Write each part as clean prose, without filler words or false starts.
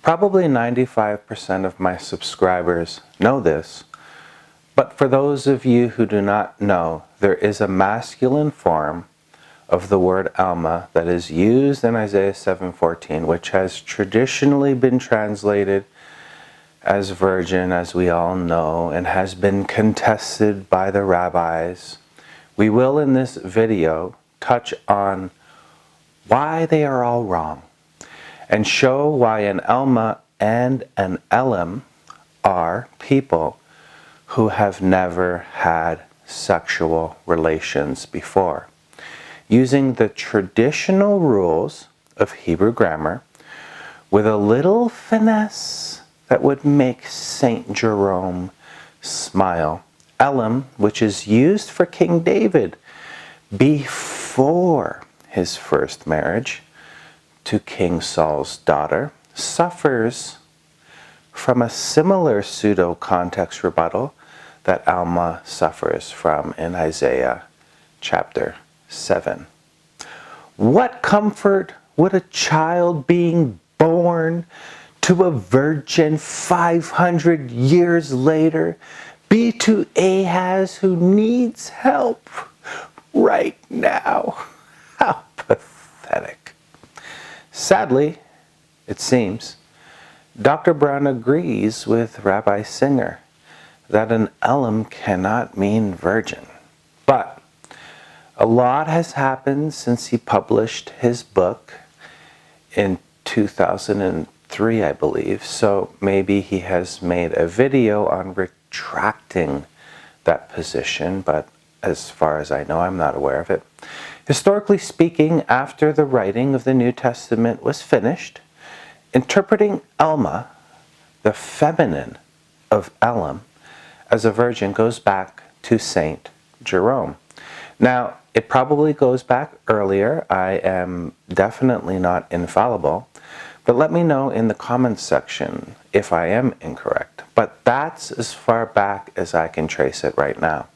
Probably 95% of my subscribers know this, but for those of you who do not know, there is a masculine form of the word Alma that is used in Isaiah 7:14, which has traditionally been translated as virgin, as we all know, and has been contested by the rabbis. We will in this video touch on why they are all wrong and show why an Alma and an Elem are people who have never had sexual relations before. Using the traditional rules of Hebrew grammar with a little finesse that would make Saint Jerome smile. Elem, which is used for King David before his first marriage to King Saul's daughter, suffers from a similar pseudo-context rebuttal that Alma suffers from in Isaiah chapter 7. What comfort would a child being born to a virgin 500 years later be to Ahaz who needs help right now? How pathetic. Sadly, it seems, Dr. Brown agrees with Rabbi Singer that an Elem cannot mean virgin. But a lot has happened since he published his book in 2003, I believe, so maybe he has made a video on retracting that position, but as far as I know, I'm not aware of it. Historically speaking, after the writing of the New Testament was finished, interpreting Alma, the feminine of Elem, as a virgin goes back to Saint Jerome. Now, it probably goes back earlier. I am definitely not infallible, but let me know in the comments section if I am incorrect. But that's as far back as I can trace it right now.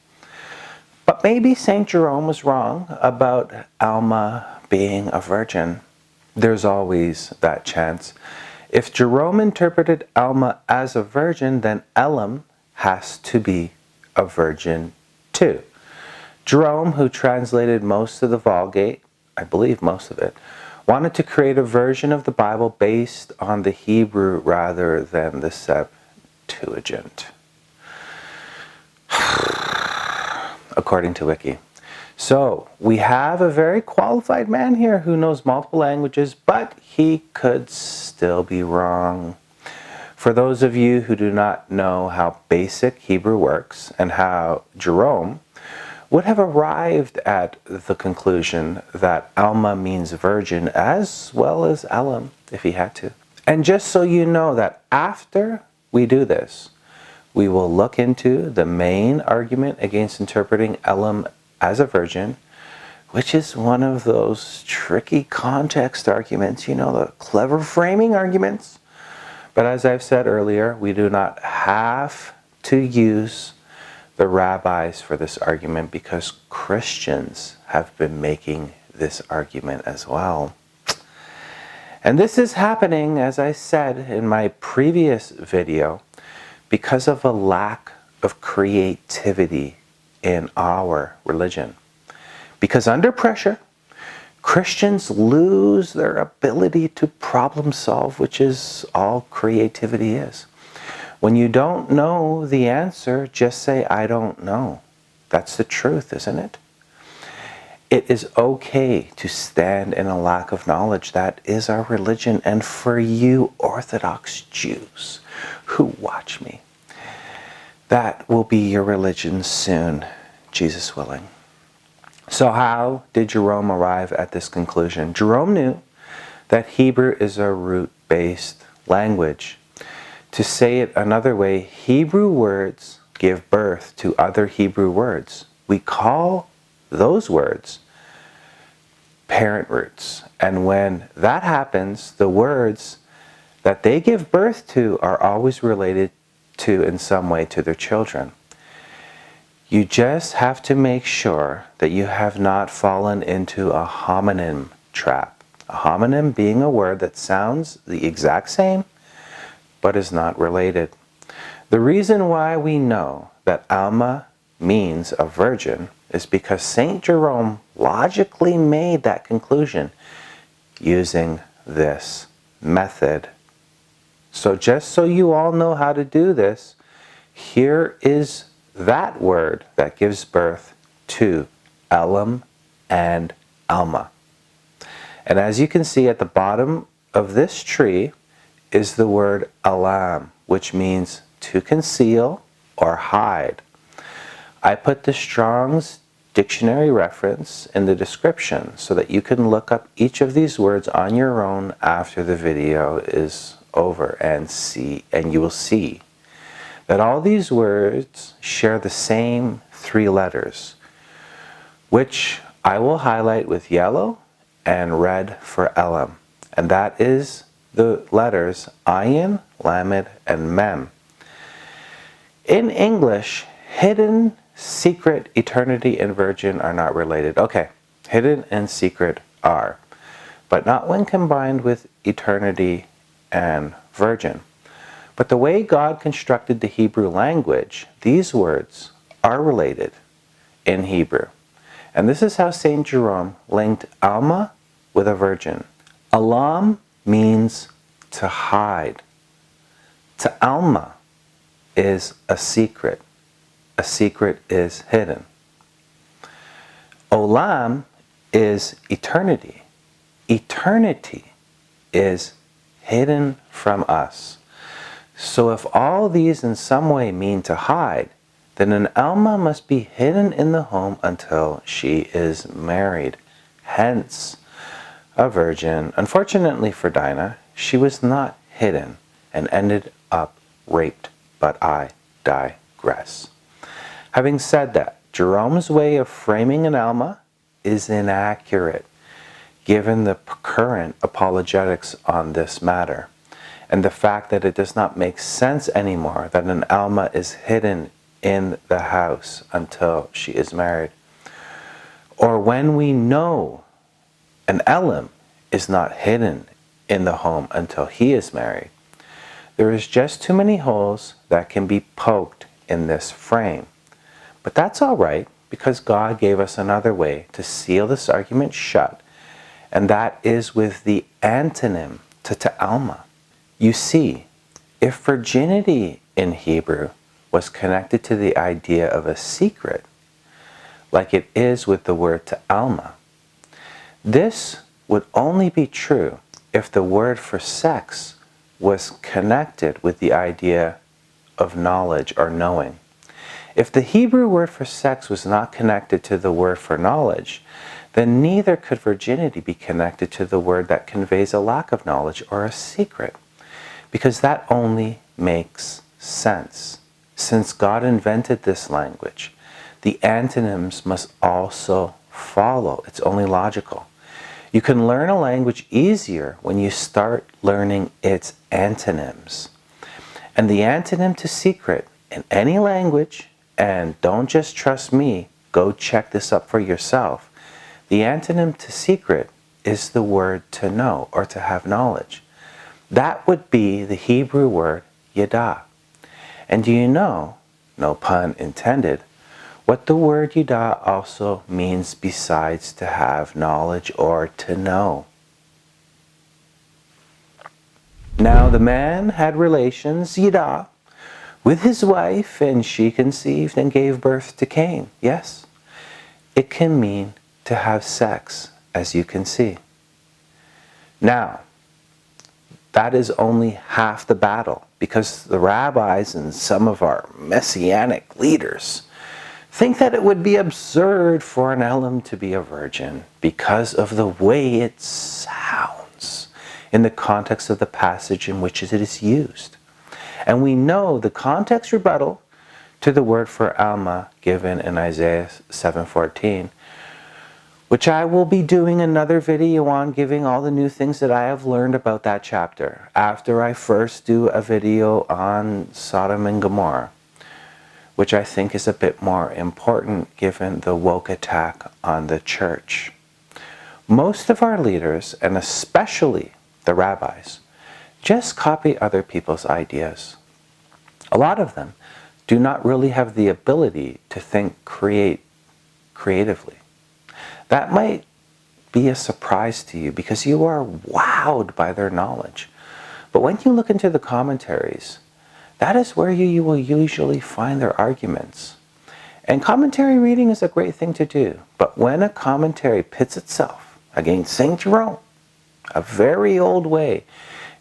But maybe Saint Jerome was wrong about Alma being a virgin. There's always that chance. If Jerome interpreted Alma as a virgin, then Elem has to be a virgin too. Jerome, who translated most of the Vulgate, I believe most of it, wanted to create a version of the Bible based on the Hebrew rather than the Septuagint, according to Wiki. So we have a very qualified man here who knows multiple languages, but he could still be wrong. For those of you who do not know how basic Hebrew works and how Jerome would have arrived at the conclusion that Alma means virgin as well as Elem if he had to. And just so you know that after we do this, we will look into the main argument against interpreting Elem as a virgin, which is one of those tricky context arguments, you know, the clever framing arguments. But as I've said earlier, we do not have to use the rabbis for this argument because Christians have been making this argument as well. And this is happening, as I said in my previous video, because of a lack of creativity in our religion. Because under pressure, Christians lose their ability to problem solve, which is all creativity is. When you don't know the answer, just say, I don't know. That's the truth, isn't it? It is okay to stand in a lack of knowledge. That is our religion. And for you Orthodox Jews who watch me, that will be your religion soon, Jesus willing. So how did Jerome arrive at this conclusion? Jerome knew that Hebrew is a root-based language. To say it another way, Hebrew words give birth to other Hebrew words. We call those words parent roots. And when that happens, the words that they give birth to are always related to, in some way, to their children. You just have to make sure that you have not fallen into a homonym trap. A homonym being a word that sounds the exact same but is not related. The reason why we know that Alma means a virgin is because St. Jerome logically made that conclusion using this method. So just so you all know how to do this, here is that word that gives birth to Elem and Alma. And as you can see at the bottom of this tree is the word aw-lam, which means to conceal or hide. I put the Strong's dictionary reference in the description so that you can look up each of these words on your own after the video is over and you will see that all these words share the same 3 letters, which I will highlight with yellow and red for Elem. And that is the letters ayin, lamed, and mem. In English, hidden, secret, eternity, and virgin are not related. Okay, hidden and secret are, but not when combined with eternity and virgin. But the way God constructed the Hebrew language, these words are related in Hebrew. And this is how St. Jerome linked Alma with a virgin. Alam means to hide. To Alma is a secret. A secret is hidden. Olam is eternity. Eternity is hidden from us. So if all these in some way mean to hide, then an Alma must be hidden in the home until she is married. Hence, a virgin. Unfortunately for Dinah, she was not hidden and ended up raped, but I digress. Having said that, Jerome's way of framing an Alma is inaccurate, given the current apologetics on this matter, and the fact that it does not make sense anymore that an Alma is hidden in the house until she is married. Or when we know an Elem is not hidden in the home until he is married. There is just too many holes that can be poked in this frame. But that's all right, because God gave us another way to seal this argument shut, and that is with the antonym to Alma. You see, if virginity in Hebrew was connected to the idea of a secret, like it is with the word to Alma, this would only be true if the word for sex was connected with the idea of knowledge or knowing. If the Hebrew word for sex was not connected to the word for knowledge, then neither could virginity be connected to the word that conveys a lack of knowledge or a secret, because that only makes sense. Since God invented this language, the antonyms must also follow. It's only logical. You can learn a language easier when you start learning its antonyms. And the antonym to secret in any language, and don't just trust me, go check this up for yourself. The antonym to secret is the word to know or to have knowledge. That would be the Hebrew word yada. And do you know, no pun intended, what the word yada also means besides to have knowledge or to know? Now the man had relations, yada, with his wife, and she conceived and gave birth to Cain. Yes, it can mean to have sex, as you can see. Now, that is only half the battle, because the rabbis and some of our messianic leaders think that it would be absurd for an Elem to be a virgin because of the way it sounds in the context of the passage in which it is used. And we know the context rebuttal to the word for Alma given in Isaiah 7:14, which I will be doing another video on, giving all the new things that I have learned about that chapter after I first do a video on Sodom and Gomorrah, which I think is a bit more important given the woke attack on the church. Most of our leaders, and especially the rabbis, just copy other people's ideas. A lot of them do not really have the ability to think creatively. That might be a surprise to you because you are wowed by their knowledge. But when you look into the commentaries, that is where you will usually find their arguments. And commentary reading is a great thing to do. But when a commentary pits itself against St. Jerome, a very old way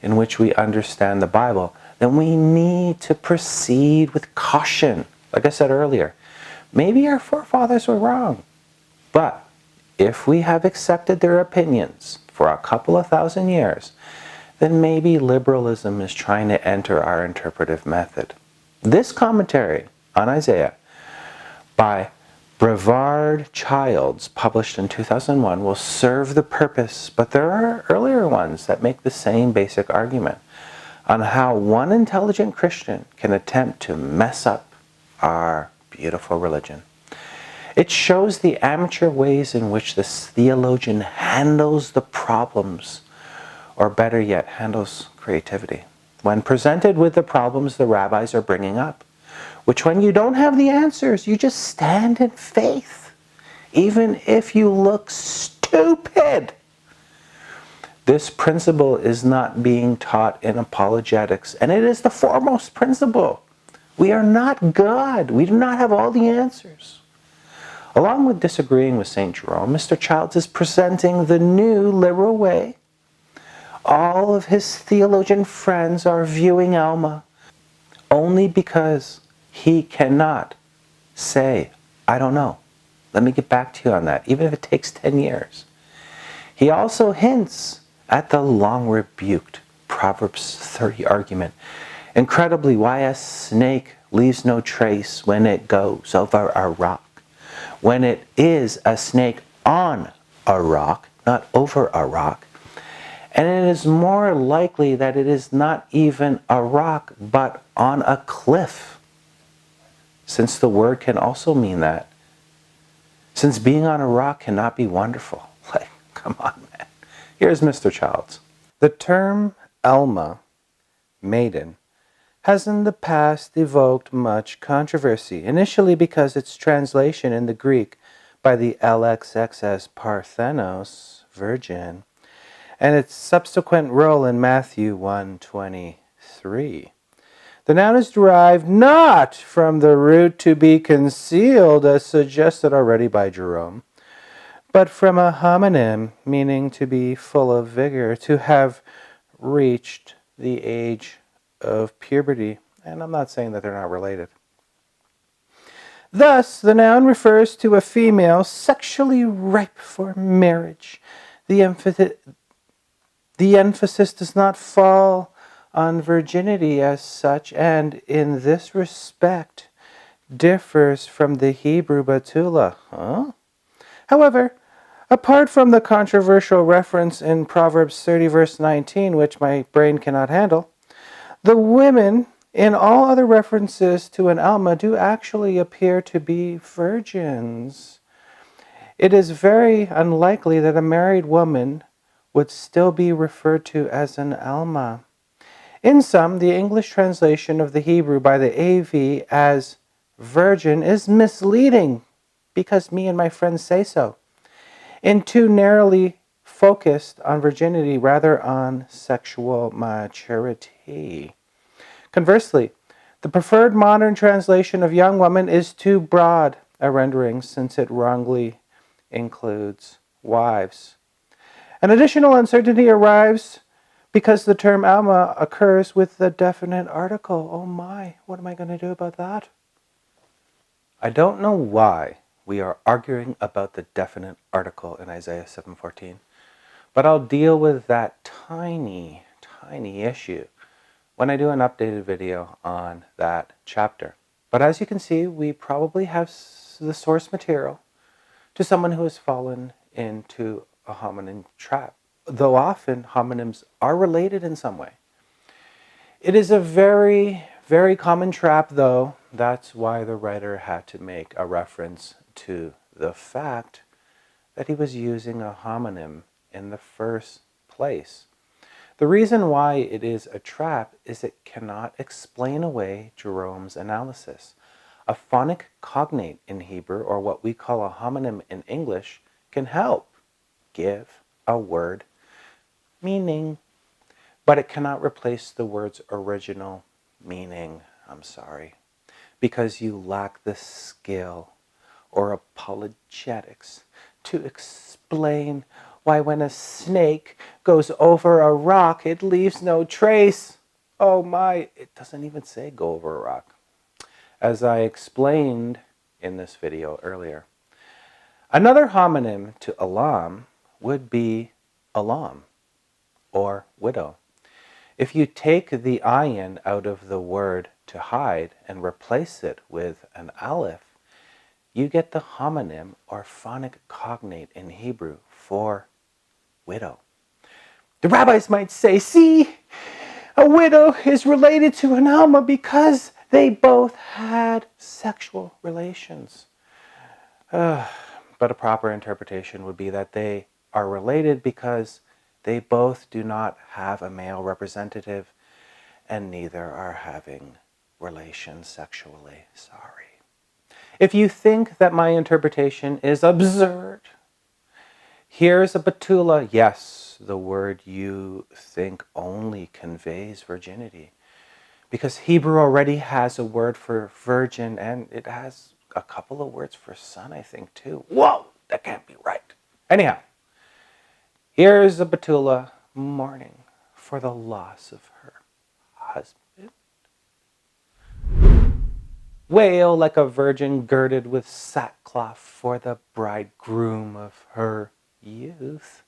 in which we understand the Bible, then we need to proceed with caution. Like I said earlier, maybe our forefathers were wrong. But if we have accepted their opinions for a couple of thousand years, then maybe liberalism is trying to enter our interpretive method. This commentary on Isaiah by Brevard Childs, published in 2001, will serve the purpose, but there are earlier ones that make the same basic argument on how one intelligent Christian can attempt to mess up our beautiful religion. It shows the amateur ways in which this theologian handles the problems, or better yet, handles creativity, when presented with the problems the rabbis are bringing up, which when you don't have the answers, you just stand in faith, even if you look stupid. This principle is not being taught in apologetics, and it is the foremost principle. We are not God. We do not have all the answers. Along with disagreeing with St. Jerome, Mr. Childs is presenting the new liberal way. All of his theologian friends are viewing Alma only because he cannot say, I don't know. Let me get back to you on that, even if it takes 10 years. He also hints at the long rebuked Proverbs 30 argument. Incredibly, why a snake leaves no trace when it goes over a rock, when it is a snake on a rock, not over a rock. And it is more likely that it is not even a rock, but on a cliff, since the word can also mean that. Since being on a rock cannot be wonderful. Like, come on, man. Here's Mr. Childs. The term Alma, maiden, has in the past evoked much controversy, initially because its translation in the Greek by the LXXS Parthenos, virgin, and its subsequent role in Matthew 1:23. The noun is derived not from the root to be concealed, as suggested already by Jerome, but from a homonym, meaning to be full of vigor, to have reached the age of puberty. And I'm not saying that they're not related. Thus, the noun refers to a female sexually ripe for marriage. The emphasis does not fall on virginity as such, and in this respect differs from the Hebrew batula. However, apart from the controversial reference in Proverbs 30 verse 19, which my brain cannot handle, the women in all other references to an alma do actually appear to be virgins. It is very unlikely that a married woman would still be referred to as an alma. In sum, the English translation of the Hebrew by the AV as virgin is misleading, because me and my friends say so, and too narrowly focused on virginity rather on sexual maturity. Conversely, the preferred modern translation of young woman is too broad a rendering, since it wrongly includes wives. An additional uncertainty arrives because the term Alma occurs with the definite article. Oh my, what am I going to do about that? I don't know why we are arguing about the definite article in Isaiah 7:14, but I'll deal with that tiny issue when I do an updated video on that chapter. But as you can see, we probably have the source material to someone who has fallen into a homonym trap, though often homonyms are related in some way. It is a very common trap, though. That's why the writer had to make a reference to the fact that he was using a homonym in the first place. The reason why it is a trap is it cannot explain away Jerome's analysis. A phonic cognate in Hebrew, or what we call a homonym in English, can help give a word meaning, but it cannot replace the word's original meaning. I'm sorry. Because you lack the skill or apologetics to explain why when a snake goes over a rock, it leaves no trace. Oh my, it doesn't even say go over a rock. As I explained in this video earlier. Another homonym to alam would be alam, or widow. If you take the ayin out of the word to hide and replace it with an aleph, you get the homonym or phonic cognate in Hebrew for widow. The rabbis might say, see, a widow is related to an alma because they both had sexual relations. But a proper interpretation would be that they are related because they both do not have a male representative and neither are having relations sexually. Sorry. If you think that my interpretation is absurd, here's a betula. Yes, the word you think only conveys virginity. Because Hebrew already has a word for virgin, and it has a couple of words for son, I think, too. Whoa, that can't be right. Anyhow, here's a betula mourning for the loss of her husband. Wail like a virgin girded with sackcloth for the bridegroom of her youth.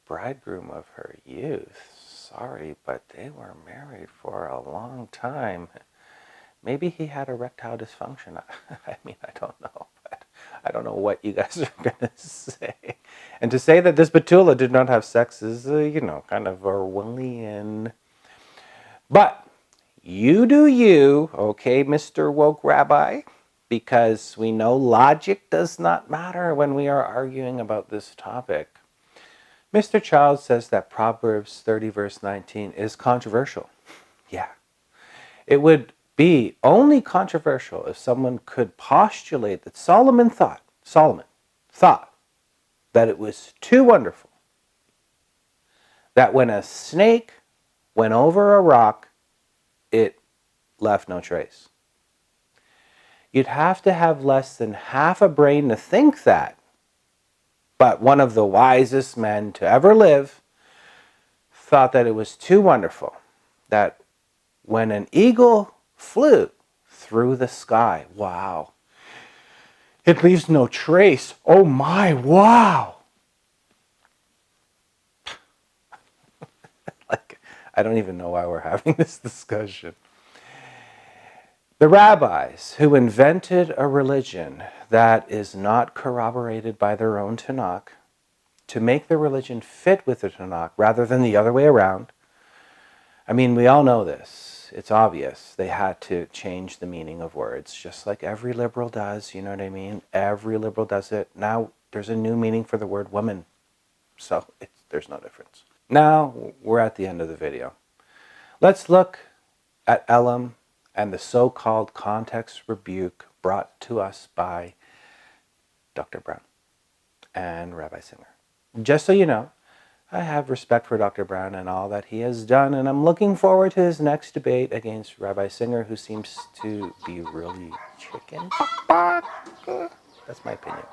Bridegroom of her youth. Sorry, but they were married for a long time. Maybe he had erectile dysfunction. I mean, I don't know. But I don't know what you guys are going to say. And to say that this betula did not have sex is, kind of Orwellian. But you do you, okay, Mr. Woke Rabbi? Because we know logic does not matter when we are arguing about this topic. Mr. Child says that Proverbs 30 verse 19 is controversial. Yeah. It would be only controversial if someone could postulate that Solomon thought that it was too wonderful that when a snake went over a rock, it left no trace. You'd have to have less than half a brain to think that. But one of the wisest men to ever live thought that it was too wonderful that when an eagle flew through the sky, wow, it leaves no trace. Oh my, wow. I don't even know why we're having this discussion. The rabbis who invented a religion that is not corroborated by their own Tanakh to make the religion fit with the Tanakh rather than the other way around. I mean, we all know this. It's obvious. They had to change the meaning of words, just like every liberal does, you know what I mean? Every liberal does it. Now there's a new meaning for the word woman. So there's no difference. Now we're at the end of the video. Let's look at Elem and the so-called context rebuke brought to us by Dr. Brown and Rabbi Singer. Just so you know, I have respect for Dr. Brown and all that he has done, and I'm looking forward to his next debate against Rabbi Singer, who seems to be really chicken. That's my opinion.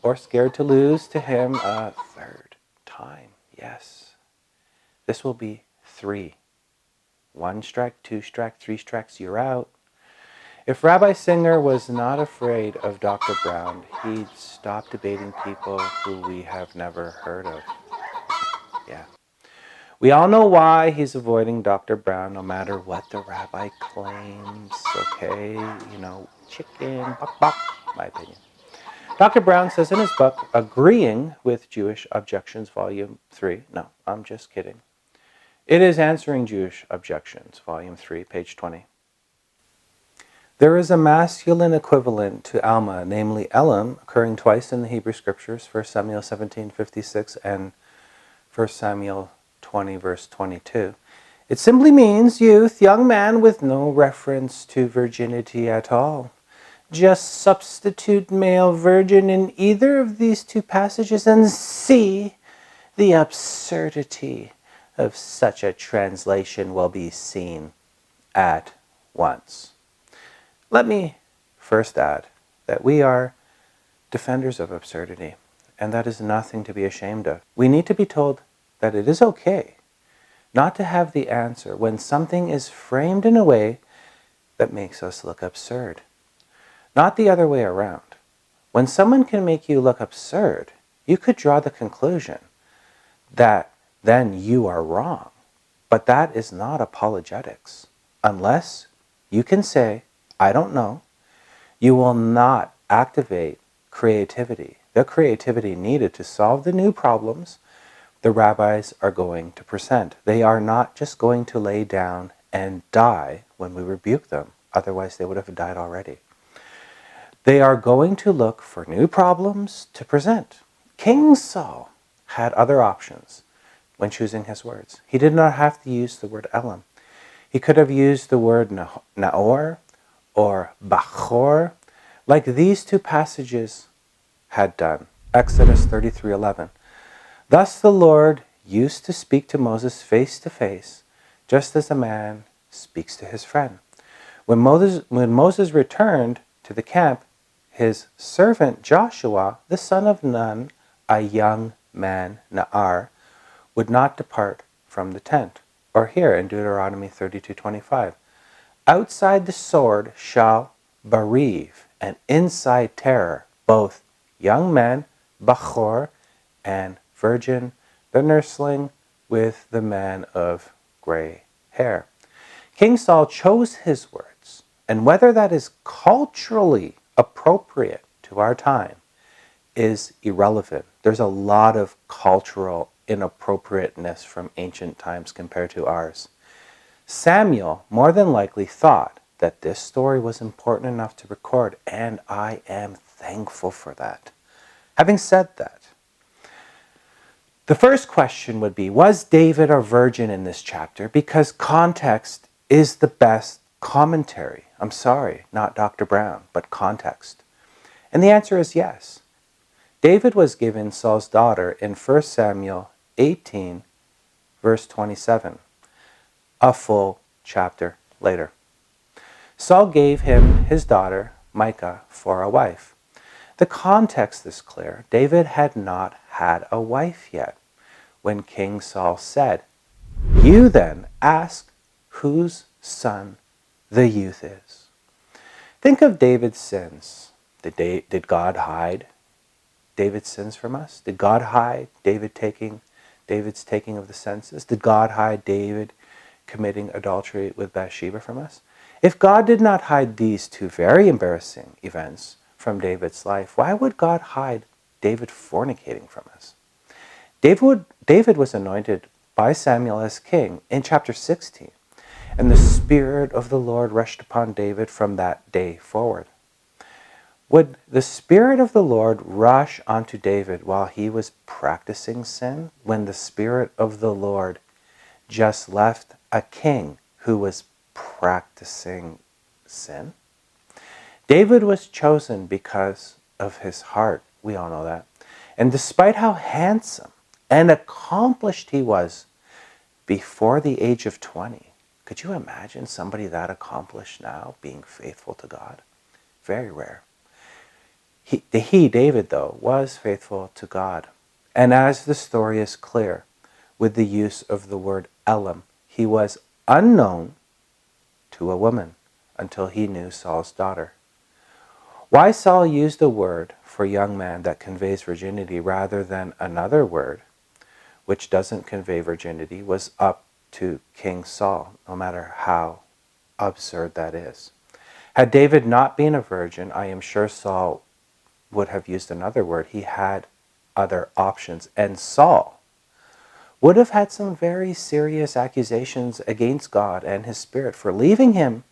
Or scared to lose to him a third time. Yes. This will be 3. 1 strike, 2 strike, 3 strikes, you're out. If Rabbi Singer was not afraid of Dr. Brown, he'd stop debating people who we have never heard of. Yeah. We all know why he's avoiding Dr. Brown, no matter what the rabbi claims. Okay, chicken, bok bok, my opinion. Dr. Brown says in his book, Agreeing with Jewish Objections, Volume 3. No, I'm just kidding. It is Answering Jewish Objections, Volume 3, page 20. There is a masculine equivalent to Alma, namely Elem, occurring twice in the Hebrew Scriptures, 1 Samuel 17:56 and 1 Samuel 20, verse 22. It simply means youth, young man, with no reference to virginity at all. Just substitute male virgin in either of these two passages and see the absurdity of such a translation will be seen at once. Let me first add that we are defenders of absurdity, and that is nothing to be ashamed of. We need to be told that it is okay not to have the answer when something is framed in a way that makes us look absurd. Not the other way around. When someone can make you look absurd, you could draw the conclusion that then you are wrong. But that is not apologetics. Unless you can say, I don't know, you will not activate creativity, the creativity needed to solve the new problems the rabbis are going to present. They are not just going to lay down and die when we rebuke them. Otherwise, they would have died already. They are going to look for new problems to present. King Saul had other options when choosing his words. He did not have to use the word Elem. He could have used the word Naor or Bachor, like these two passages had done. Exodus 33:11. Thus the Lord used to speak to Moses face to face, just as a man speaks to his friend. When Moses returned to the camp, his servant Joshua, the son of Nun, a young man, Na'ar, would not depart from the tent. Or here in Deuteronomy 32:25, outside the sword shall bereave, and inside terror, both young men, Bachor, and virgin, the nursling with the man of gray hair. King Saul chose his words, and whether that is culturally appropriate to our time is irrelevant. There's a lot of cultural inappropriateness from ancient times compared to ours. Samuel more than likely thought that this story was important enough to record, and I am thankful for that. Having said that, the first question would be, was David a virgin in this chapter? Because context is the best commentary. I'm sorry, not Dr. Brown, but context. And the answer is yes. David was given Saul's daughter in 1 Samuel 18, verse 27, a full chapter later. Saul gave him his daughter, Micah, for a wife. The context is clear. David had not had a wife yet when King Saul said, "You then ask whose son the youth is." Think of David's sins. Did God hide David's sins from us? Did God hide David's taking of the census? Did God hide David committing adultery with Bathsheba from us? If God did not hide these two very embarrassing events from David's life, why would God hide David fornicating from us? David was anointed by Samuel as king in chapter 16, and the Spirit of the Lord rushed upon David from that day forward. Would the Spirit of the Lord rush onto David while he was practicing sin, when the Spirit of the Lord just left a king who was practicing sin? David was chosen because of his heart. We all know that. And despite how handsome and accomplished he was before the age of 20, could you imagine somebody that accomplished now being faithful to God? Very rare. David, though, was faithful to God. And as the story is clear, with the use of the word Elem, he was unknown to a woman until he knew Saul's daughter. Why Saul used a word for young man that conveys virginity rather than another word which doesn't convey virginity was up to King Saul, no matter how absurd that is. Had David not been a virgin, I am sure Saul would have used another word. He had other options. And Saul would have had some very serious accusations against God and his Spirit for leaving him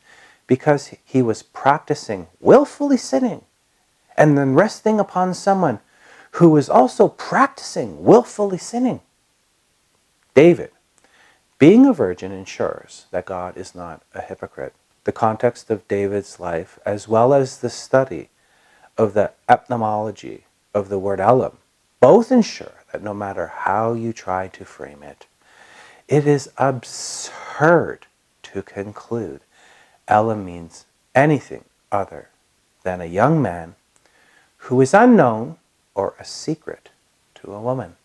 because he was practicing willfully sinning and then resting upon someone who was also practicing willfully sinning. David Being a virgin ensures that God is not a hypocrite. The context of David's life, as well as the study of the etymology of the word Elem, both ensure that no matter how you try to frame it, it is absurd to conclude Elem means anything other than a young man who is unknown or a secret to a woman.